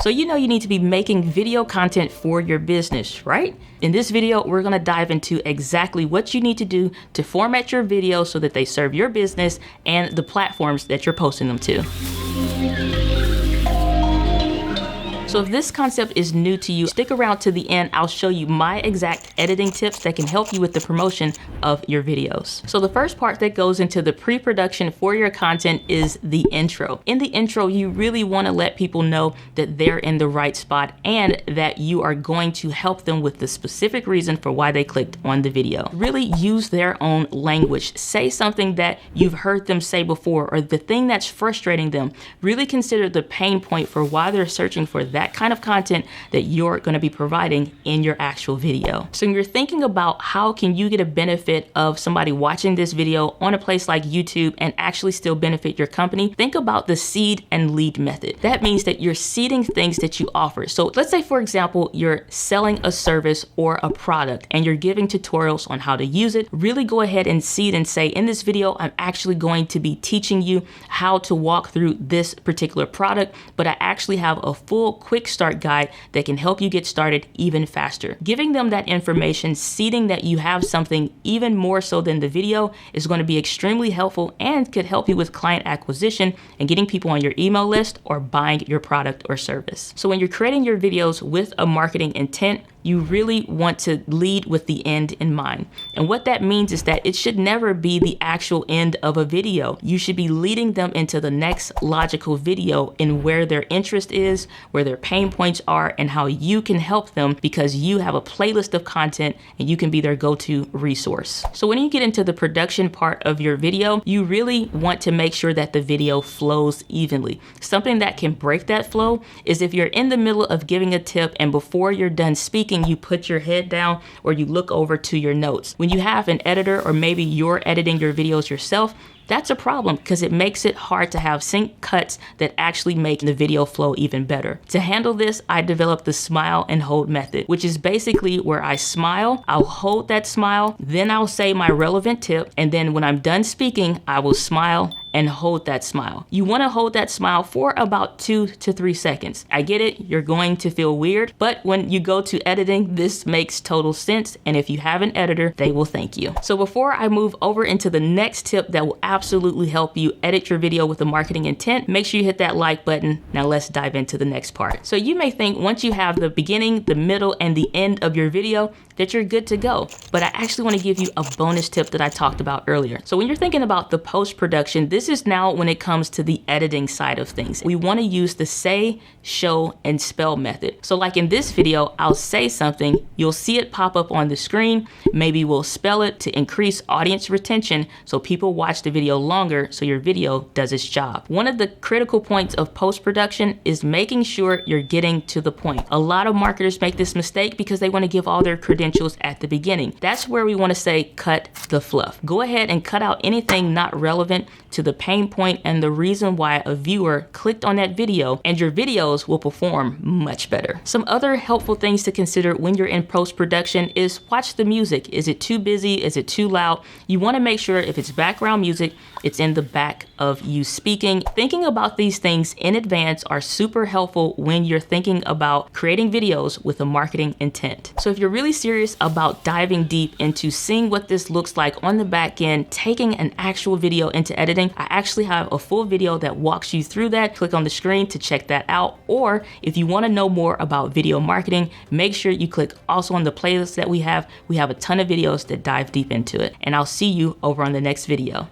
So you know you need to be making video content for your business, right? In this video, we're gonna dive into exactly what you need to do to format your videos so that they serve your business and the platforms that you're posting them to. So if this concept is new to you, stick around to the end. I'll show you my exact editing tips that can help you with the promotion of your videos. So the first part that goes into the pre-production for your content is the intro. In the intro, you really want to let people know that they're in the right spot and that you are going to help them with the specific reason for why they clicked on the video. Really use their own language. Say something that you've heard them say before or the thing that's frustrating them. Really consider the pain point for why they're searching for that kind of content that you're going to be providing in your actual video. So when you're thinking about how can you get a benefit of somebody watching this video on a place like YouTube and actually still benefit your company, think about the seed and lead method. That means that you're seeding things that you offer. So let's say, for example, you're selling a service or a product and you're giving tutorials on how to use it. Really go ahead and seed and say, in this video, I'm actually going to be teaching you how to walk through this particular product, but I actually have a full quick start guide that can help you get started even faster. Giving them that information, seeding that you have something even more so than the video is going to be extremely helpful and could help you with client acquisition and getting people on your email list or buying your product or service. So when you're creating your videos with a marketing intent, you really want to lead with the end in mind. And what that means is that it should never be the actual end of a video. You should be leading them into the next logical video in where their interest is, where their pain points are, and how you can help them because you have a playlist of content and you can be their go-to resource. So when you get into the production part of your video, you really want to make sure that the video flows evenly. Something that can break that flow is if you're in the middle of giving a tip and before you're done speaking, you put your head down or you look over to your notes. When you have an editor or maybe you're editing your videos yourself, that's a problem because it makes it hard to have sync cuts that actually make the video flow even better. To handle this, I developed the smile and hold method, which is basically where I smile, I'll hold that smile, then I'll say my relevant tip, and then when I'm done speaking, I will smile and hold that smile. You wanna hold that smile for about 2 to 3 seconds. I get it, you're going to feel weird, but when you go to editing, this makes total sense, and if you have an editor, they will thank you. So before I move over into the next tip that will absolutely help you edit your video with a marketing intent, make sure you hit that like button. Now let's dive into the next part. So you may think once you have the beginning, the middle, and the end of your video, that you're good to go. But I actually want to give you a bonus tip that I talked about earlier. So when you're thinking about the post-production, this is now when it comes to the editing side of things. We want to use the say, show, and spell method. So like in this video, I'll say something, you'll see it pop up on the screen. Maybe we'll spell it to increase audience retention so people watch the video longer so your video does its job. One of the critical points of post-production is making sure you're getting to the point. A lot of marketers make this mistake because they want to give all their credentials at the beginning. That's where we want to say cut the fluff. Go ahead and cut out anything not relevant to the pain point and the reason why a viewer clicked on that video, and your videos will perform much better. Some other helpful things to consider when you're in post-production is watch the music. Is it too busy? Is it too loud? You want to make sure if it's background music, it's in the back of you speaking. Thinking about these things in advance are super helpful when you're thinking about creating videos with a marketing intent. So if you're really serious about diving deep into seeing what this looks like on the back end, taking an actual video into editing, I actually have a full video that walks you through that. Click on the screen to check that out. Or if you want to know more about video marketing, make sure you click also on the playlist that we have. We have a ton of videos that dive deep into it. And I'll see you over on the next video.